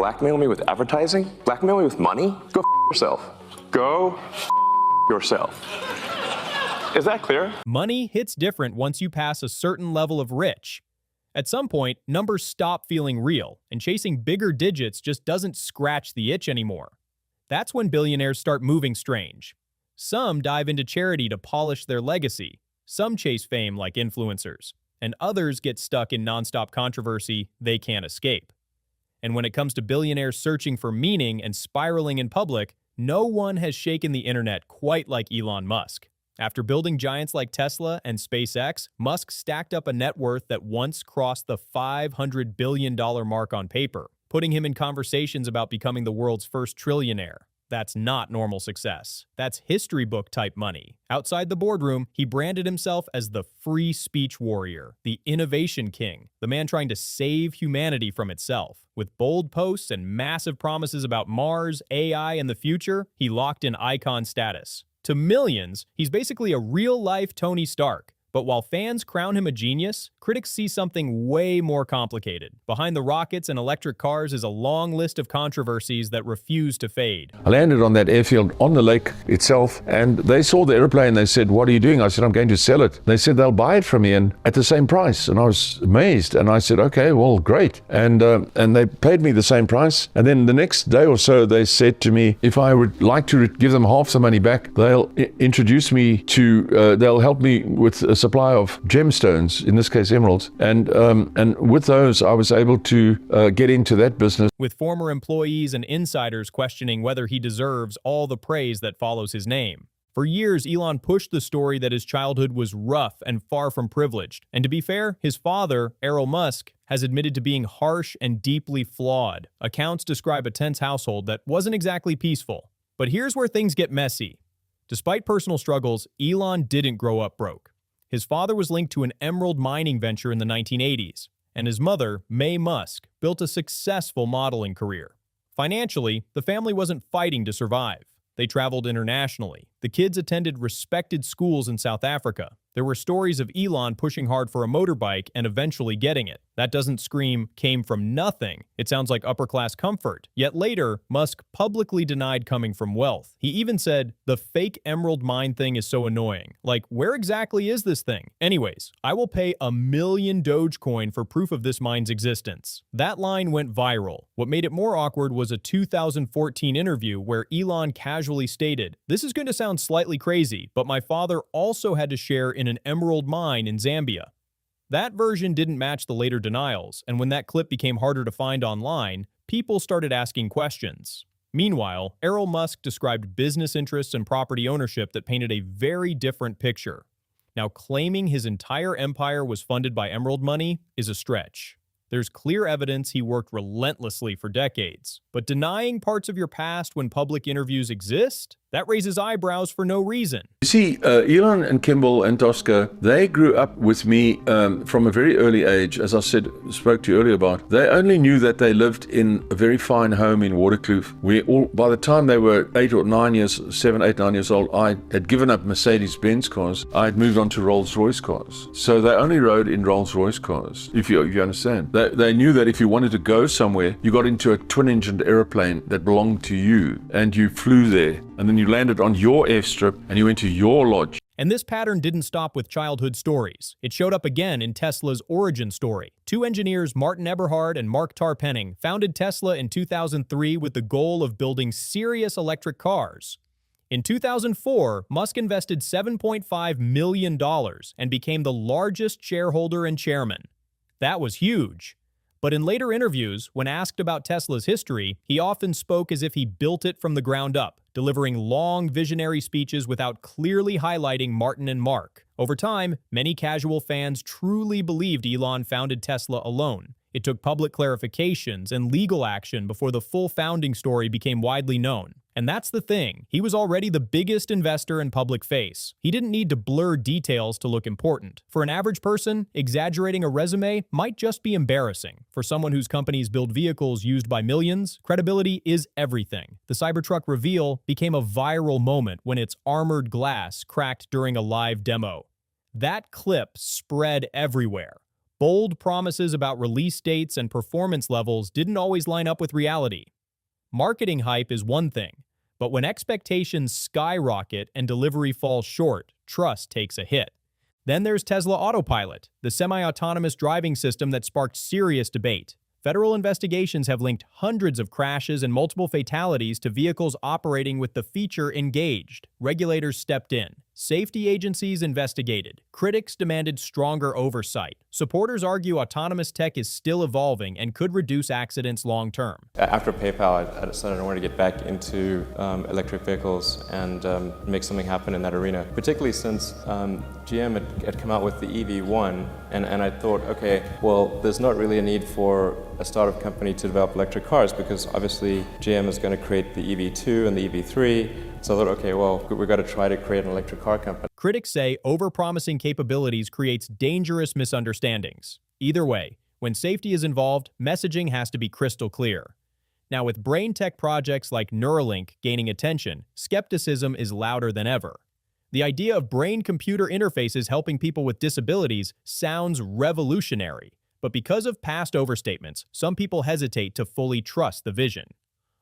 blackmail me with advertising? Blackmail me with money? Go yourself. Go yourself. Is that clear? Money hits different once you pass a certain level of rich. At some point, numbers stop feeling real, and chasing bigger digits just doesn't scratch the itch anymore. That's when billionaires start moving strange. Some dive into charity to polish their legacy. Some chase fame like influencers. And others get stuck in nonstop controversy they can't escape. And when it comes to billionaires searching for meaning and spiraling in public, no one has shaken the internet quite like Elon Musk. After building giants like Tesla and SpaceX, Musk stacked up a net worth that once crossed the $500 billion mark on paper, putting him in conversations about becoming the world's first trillionaire. That's not normal success. That's history book type money. Outside the boardroom, he branded himself as the free speech warrior, the innovation king, the man trying to save humanity from itself. With bold posts and massive promises about Mars, AI, and the future, he locked in icon status. To millions, he's basically a real-life Tony Stark. But while fans crown him a genius, critics see something way more complicated. Behind the rockets and electric cars is a long list of controversies that refuse to fade. I landed on that airfield on the lake itself, and they saw the airplane. They said, "What are you doing?" I said, "I'm going to sell it." They said they'll buy it from me and at the same price. And I was amazed. And I said, "Okay, well, great." And they paid me the same price. And then the next day or so, they said to me, if I would like to give them half the money back, they'll introduce me to, they'll help me with a supply of gemstones, in this case emeralds, and with those I was able to get into that business. With former employees and insiders questioning whether he deserves all the praise that follows his name. For years, Elon pushed the story that his childhood was rough and far from privileged. And to be fair, his father, Elon Musk, has admitted to being harsh and deeply flawed. Accounts describe a tense household that wasn't exactly peaceful. But here's where things get messy. Despite personal struggles, Elon didn't grow up broke. His father was linked to an emerald mining venture in the 1980s, and his mother, Mae Musk, built a successful modeling career. Financially, the family wasn't fighting to survive. They traveled internationally. The kids attended respected schools in South Africa. There were stories of Elon pushing hard for a motorbike and eventually getting it. That doesn't scream came from nothing. It sounds like upper-class comfort. Yet later, Musk publicly denied coming from wealth. He even said, "The fake emerald mine thing is so annoying. Like, where exactly is this thing? Anyways, I will pay 1,000,000 Dogecoin for proof of this mine's existence." That line went viral. What made it more awkward was a 2014 interview where Elon casually stated, "This is going to sound slightly crazy, but my father also had to share in an emerald mine in Zambia." That version didn't match the later denials, and when that clip became harder to find online, people started asking questions. Meanwhile, Elon Musk described business interests and property ownership that painted a very different picture. Now, claiming his entire empire was funded by emerald money is a stretch. There's clear evidence he worked relentlessly for decades. But denying parts of your past when public interviews exist? That raises eyebrows for no reason. You see, Elon and Kimball and Tosca, they grew up with me from a very early age, as I spoke to you earlier about. They only knew that they lived in a very fine home in Waterkloof. By the time they were 8 or 9 years, 7, 8, 9 years old, I had given up Mercedes-Benz cars. I had moved on to Rolls-Royce cars. So they only rode in Rolls-Royce cars, if you understand. They knew that if you wanted to go somewhere, you got into a twin-engined aeroplane that belonged to you, and you flew there. And then you landed on your airstrip and you went to your lodge. And this pattern didn't stop with childhood stories. It showed up again in Tesla's origin story. Two engineers, Martin Eberhard and Mark Tarpenning, founded Tesla in 2003 with the goal of building serious electric cars. In 2004, Musk invested $7.5 million and became the largest shareholder and chairman. That was huge. But in later interviews, when asked about Tesla's history, he often spoke as if he built it from the ground up, delivering long, visionary speeches without clearly highlighting Martin and Mark. Over time, many casual fans truly believed Elon founded Tesla alone. It took public clarifications and legal action before the full founding story became widely known. And that's the thing. He was already the biggest investor and public face. He didn't need to blur details to look important. For an average person, exaggerating a resume might just be embarrassing. For someone whose companies build vehicles used by millions, credibility is everything. The Cybertruck reveal became a viral moment when its armored glass cracked during a live demo. That clip spread everywhere. Bold promises about release dates and performance levels didn't always line up with reality. Marketing hype is one thing, but when expectations skyrocket and delivery falls short, trust takes a hit. Then there's Tesla Autopilot, the semi-autonomous driving system that sparked serious debate. Federal investigations have linked hundreds of crashes and multiple fatalities to vehicles operating with the feature engaged. Regulators stepped in. Safety agencies investigated. Critics demanded stronger oversight. Supporters argue autonomous tech is still evolving and could reduce accidents long term. After PayPal, I decided I wanted to get back into electric vehicles and make something happen in that arena, particularly since GM had come out with the EV1, and I thought, okay, well, there's not really a need for a startup company to develop electric cars because obviously GM is going to create the EV2 and the EV3. So I thought, okay, well, we've got to try to create an electric car company. Critics say overpromising capabilities creates dangerous misunderstandings. Either way, when safety is involved, messaging has to be crystal clear. Now, with brain tech projects like Neuralink gaining attention, skepticism is louder than ever. The idea of brain-computer interfaces helping people with disabilities sounds revolutionary, but because of past overstatements, some people hesitate to fully trust the vision.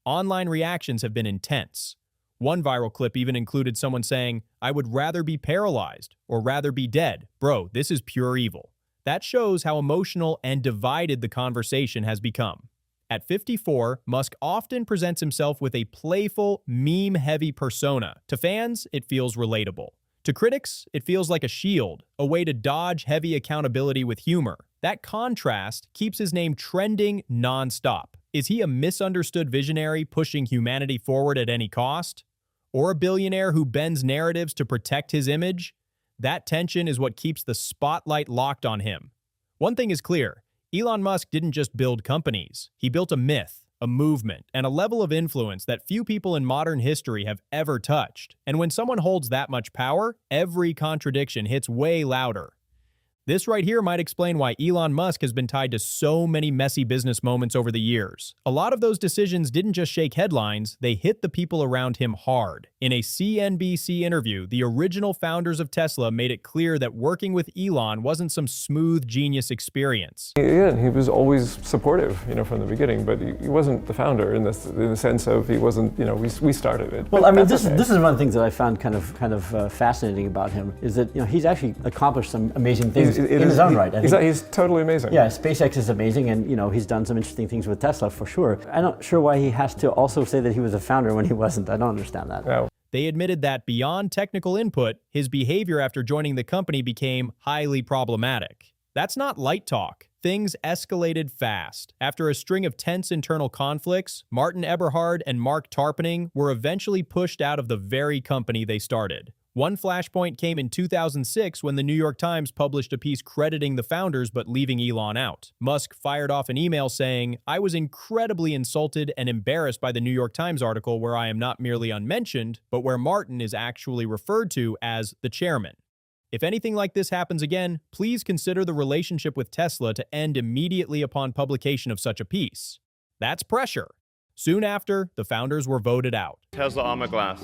Online reactions have been intense. One viral clip even included someone saying, "I would rather be paralyzed or rather be dead. Bro, this is pure evil." That shows how emotional and divided the conversation has become. At 54, Musk often presents himself with a playful, meme-heavy persona. To fans, it feels relatable. To critics, it feels like a shield, a way to dodge heavy accountability with humor. That contrast keeps his name trending non-stop. Is he a misunderstood visionary pushing humanity forward at any cost? Or a billionaire who bends narratives to protect his image? That tension is what keeps the spotlight locked on him. One thing is clear, Elon Musk didn't just build companies. He built a myth, a movement, and a level of influence that few people in modern history have ever touched. And when someone holds that much power, every contradiction hits way louder. This right here might explain why Elon Musk has been tied to so many messy business moments over the years. A lot of those decisions didn't just shake headlines, they hit the people around him hard. In a CNBC interview, the original founders of Tesla made it clear that working with Elon wasn't some smooth genius experience. Yeah, he was always supportive, from the beginning, but he wasn't the founder in the sense of he wasn't, we started it. Well, I mean, this is one of the things that I found kind of fascinating about him is that he's actually accomplished some amazing things in his own right. He's totally amazing. Yeah, SpaceX is amazing, and he's done some interesting things with Tesla for sure. I'm not sure why he has to also say that he was a founder when he wasn't. I don't understand that. No. They admitted that beyond technical input, his behavior after joining the company became highly problematic. That's not light talk. Things escalated fast. After a string of tense internal conflicts, Martin Eberhard and Mark Tarpenning were eventually pushed out of the very company they started. One flashpoint came in 2006 when the New York Times published a piece crediting the founders but leaving Elon out. Musk fired off an email saying, "I was incredibly insulted and embarrassed by the New York Times article where I am not merely unmentioned, but where Martin is actually referred to as the chairman. If anything like this happens again, please consider the relationship with Tesla to end immediately upon publication of such a piece." That's pressure. Soon after, the founders were voted out. Tesla on my glass.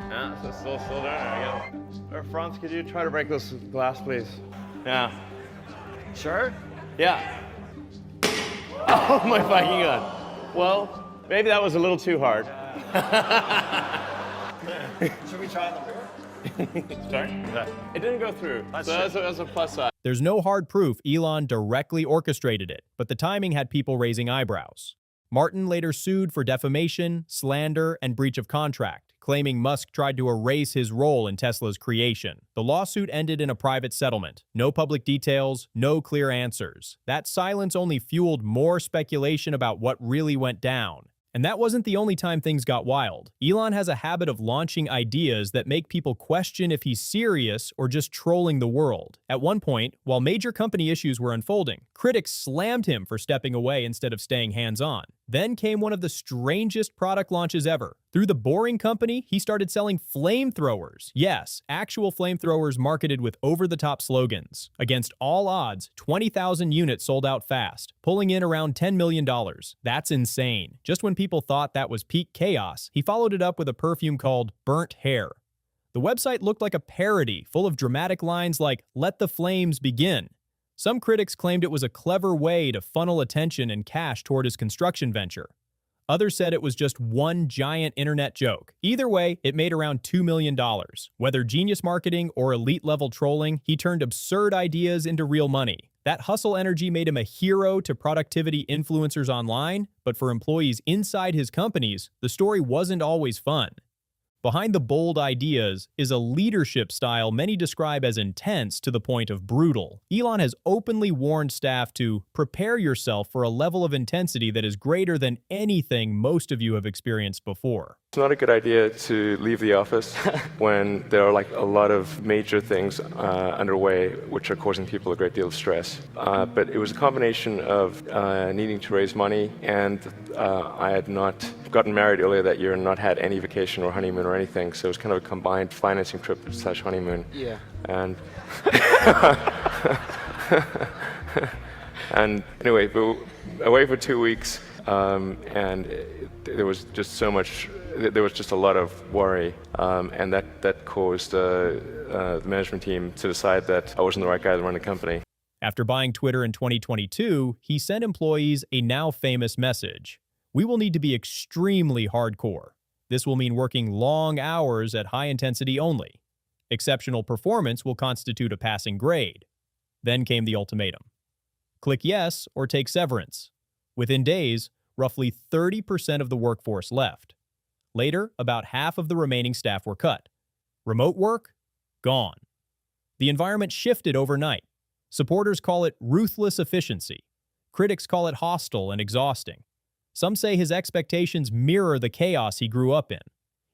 Yeah, so still there, I guess. Franz, could you try to break this glass, please? Yeah. Sure? Yeah. Oh my fucking god. Well, maybe that was a little too hard. Should we try the beer? Sorry? It didn't go through, so that's a plus side. There's no hard proof Elon directly orchestrated it, but the timing had people raising eyebrows. Martin later sued for defamation, slander, and breach of contract, claiming Musk tried to erase his role in Tesla's creation. The lawsuit ended in a private settlement. No public details, no clear answers. That silence only fueled more speculation about what really went down. And that wasn't the only time things got wild. Elon has a habit of launching ideas that make people question if he's serious or just trolling the world. At one point, while major company issues were unfolding, critics slammed him for stepping away instead of staying hands-on. Then came one of the strangest product launches ever. Through the Boring Company, he started selling flamethrowers. Yes, actual flamethrowers marketed with over-the-top slogans. Against all odds, 20,000 units sold out fast, pulling in around $10 million. That's insane. Just when people thought that was peak chaos, he followed it up with a perfume called Burnt Hair. The website looked like a parody, full of dramatic lines like, "Let the flames begin." Some critics claimed it was a clever way to funnel attention and cash toward his construction venture. Others said it was just one giant internet joke. Either way, it made around $2 million. Whether genius marketing or elite-level trolling, he turned absurd ideas into real money. That hustle energy made him a hero to productivity influencers online, but for employees inside his companies, the story wasn't always fun. Behind the bold ideas is a leadership style many describe as intense to the point of brutal. Elon has openly warned staff to prepare yourself for a level of intensity that is greater than anything most of you have experienced before. It's not a good idea to leave the office when there are like a lot of major things underway which are causing people a great deal of stress. But it was a combination of needing to raise money, and I had not gotten married earlier that year and not had any vacation or honeymoon or anything, so it was kind of a combined financing trip / honeymoon. Yeah. And and anyway, but away for 2 weeks, and there was just so much. There was just a lot of worry, and that caused the management team to decide that I wasn't the right guy to run the company. After buying Twitter in 2022, he sent employees a now famous message. We will need to be extremely hardcore. This will mean working long hours at high intensity only. Exceptional performance will constitute a passing grade. Then came the ultimatum. Click yes or take severance. Within days, roughly 30% of the workforce left. Later, about half of the remaining staff were cut. Remote work? Gone. The environment shifted overnight. Supporters call it ruthless efficiency. Critics call it hostile and exhausting. Some say his expectations mirror the chaos he grew up in.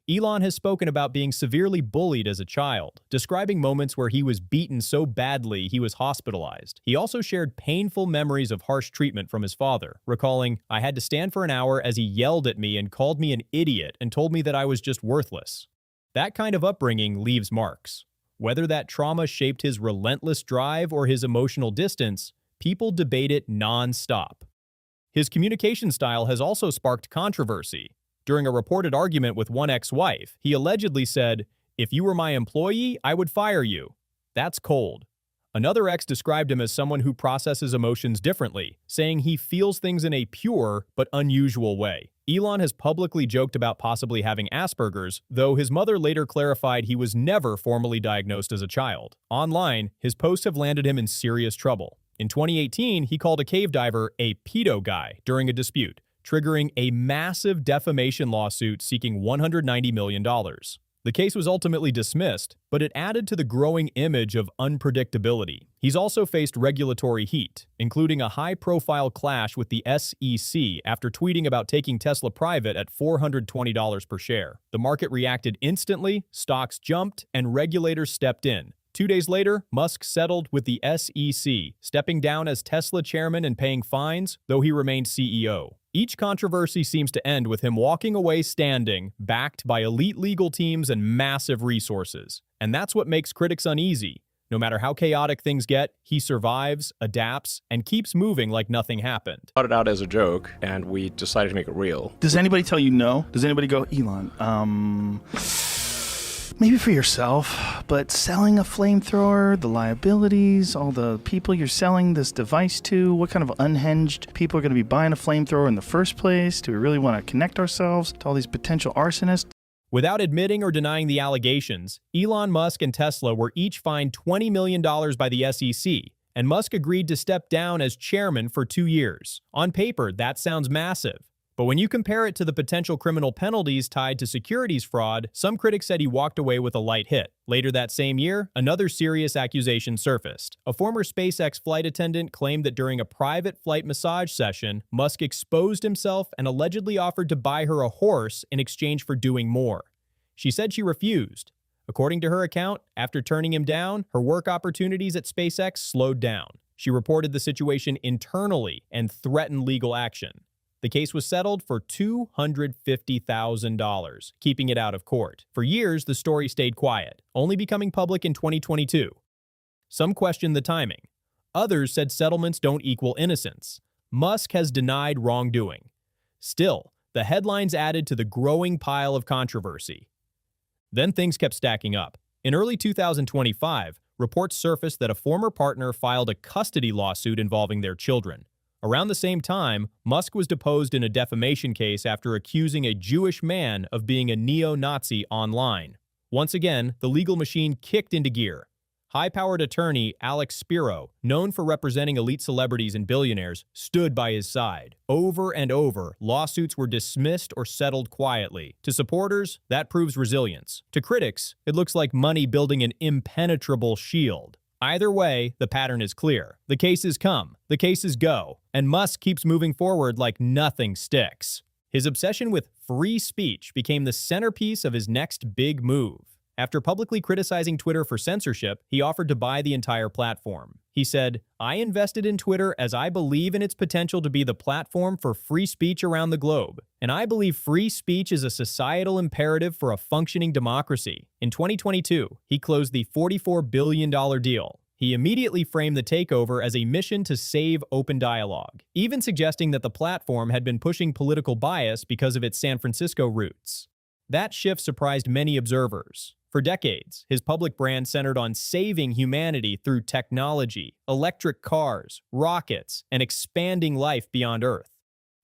Elon has spoken about being severely bullied as a child, describing moments where he was beaten so badly he was hospitalized. He also shared painful memories of harsh treatment from his father, recalling, "I had to stand for an hour as he yelled at me and called me an idiot and told me that I was just worthless." That kind of upbringing leaves marks. Whether that trauma shaped his relentless drive or his emotional distance, people debate it non-stop. His communication style has also sparked controversy. During a reported argument with one ex-wife, he allegedly said, "If you were my employee, I would fire you." That's cold. Another ex described him as someone who processes emotions differently, saying he feels things in a pure but unusual way. Elon has publicly joked about possibly having Asperger's, though his mother later clarified he was never formally diagnosed as a child. Online, his posts have landed him in serious trouble. In 2018, he called a cave diver a pedo guy during a dispute, triggering a massive defamation lawsuit seeking $190 million. The case was ultimately dismissed, but it added to the growing image of unpredictability. He's also faced regulatory heat, including a high-profile clash with the SEC after tweeting about taking Tesla private at $420 per share. The market reacted instantly, stocks jumped, and regulators stepped in. 2 days later, Musk settled with the SEC, stepping down as Tesla chairman and paying fines, though he remained CEO. Each controversy seems to end with him walking away standing, backed by elite legal teams and massive resources. And that's what makes critics uneasy. No matter how chaotic things get, he survives, adapts, and keeps moving like nothing happened. Started out as a joke, and we decided to make it real. Does anybody tell you no? Does anybody go, Elon, maybe for yourself, but selling a flamethrower, the liabilities, all the people you're selling this device to, what kind of unhinged people are going to be buying a flamethrower in the first place? Do we really want to connect ourselves to all these potential arsonists? Without admitting or denying the allegations, Elon Musk and Tesla were each fined $20 million by the SEC, and Musk agreed to step down as chairman for 2 years. On paper, that sounds massive. But when you compare it to the potential criminal penalties tied to securities fraud, some critics said he walked away with a light hit. Later that same year, another serious accusation surfaced. A former SpaceX flight attendant claimed that during a private flight massage session, Musk exposed himself and allegedly offered to buy her a horse in exchange for doing more. She said she refused. According to her account, after turning him down, her work opportunities at SpaceX slowed down. She reported the situation internally and threatened legal action. The case was settled for $250,000, keeping it out of court. For years, the story stayed quiet, only becoming public in 2022. Some questioned the timing. Others said settlements don't equal innocence. Musk has denied wrongdoing. Still, the headlines added to the growing pile of controversy. Then things kept stacking up. In early 2025, reports surfaced that a former partner filed a custody lawsuit involving their children. Around the same time, Musk was deposed in a defamation case after accusing a Jewish man of being a neo-Nazi online. Once again, the legal machine kicked into gear. High-powered attorney Alex Spiro, known for representing elite celebrities and billionaires, stood by his side. Over and over, lawsuits were dismissed or settled quietly. To supporters, that proves resilience. To critics, it looks like money building an impenetrable shield. Either way, the pattern is clear. The cases come, the cases go, and Musk keeps moving forward like nothing sticks. His obsession with free speech became the centerpiece of his next big move. After publicly criticizing Twitter for censorship, he offered to buy the entire platform. He said, "I invested in Twitter as I believe in its potential to be the platform for free speech around the globe. And I believe free speech is a societal imperative for a functioning democracy." In 2022, he closed the $44 billion deal. He immediately framed the takeover as a mission to save open dialogue, even suggesting that the platform had been pushing political bias because of its San Francisco roots. That shift surprised many observers. For decades, his public brand centered on saving humanity through technology, electric cars, rockets, and expanding life beyond Earth.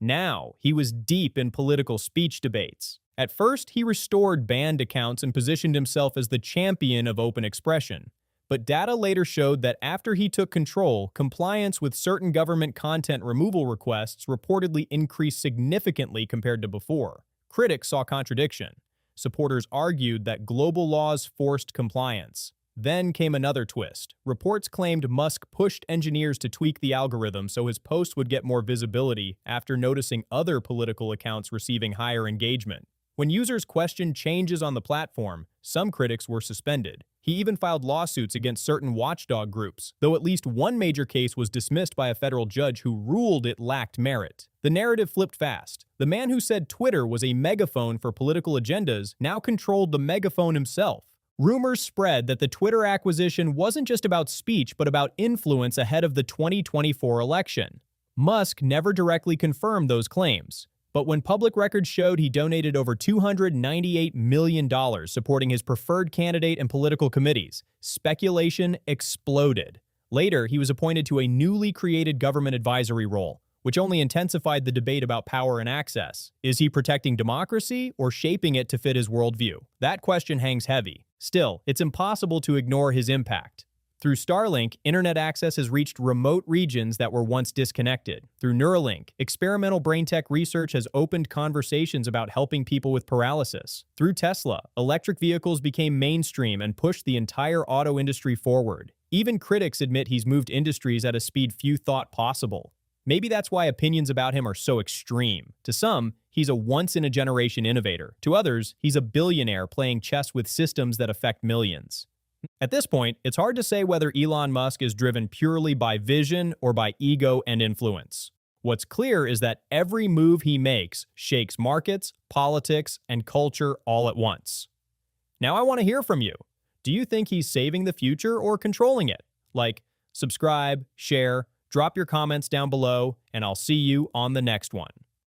Now, he was deep in political speech debates. At first, he restored banned accounts and positioned himself as the champion of open expression. But data later showed that after he took control, compliance with certain government content removal requests reportedly increased significantly compared to before. Critics saw contradiction. Supporters argued that global laws forced compliance. Then came another twist. Reports claimed Musk pushed engineers to tweak the algorithm so his posts would get more visibility after noticing other political accounts receiving higher engagement. When users questioned changes on the platform, some critics were suspended. He even filed lawsuits against certain watchdog groups, though at least one major case was dismissed by a federal judge who ruled it lacked merit. The narrative flipped fast. The man who said Twitter was a megaphone for political agendas now controlled the megaphone himself. Rumors spread that the Twitter acquisition wasn't just about speech but about influence ahead of the 2024 election. Musk never directly confirmed those claims. But when public records showed he donated over $298 million supporting his preferred candidate and political committees, speculation exploded. Later, he was appointed to a newly created government advisory role, which only intensified the debate about power and access. Is he protecting democracy or shaping it to fit his worldview? That question hangs heavy. Still, it's impossible to ignore his impact. Through Starlink, internet access has reached remote regions that were once disconnected. Through Neuralink, experimental brain tech research has opened conversations about helping people with paralysis. Through Tesla, electric vehicles became mainstream and pushed the entire auto industry forward. Even critics admit he's moved industries at a speed few thought possible. Maybe that's why opinions about him are so extreme. To some, he's a once-in-a-generation innovator. To others, he's a billionaire playing chess with systems that affect millions. At this point, it's hard to say whether Elon Musk is driven purely by vision or by ego and influence. What's clear is that every move he makes shakes markets, politics, and culture all at once. Now I want to hear from you. Do you think he's saving the future or controlling it? Subscribe, share, drop your comments down below, and I'll see you on the next one.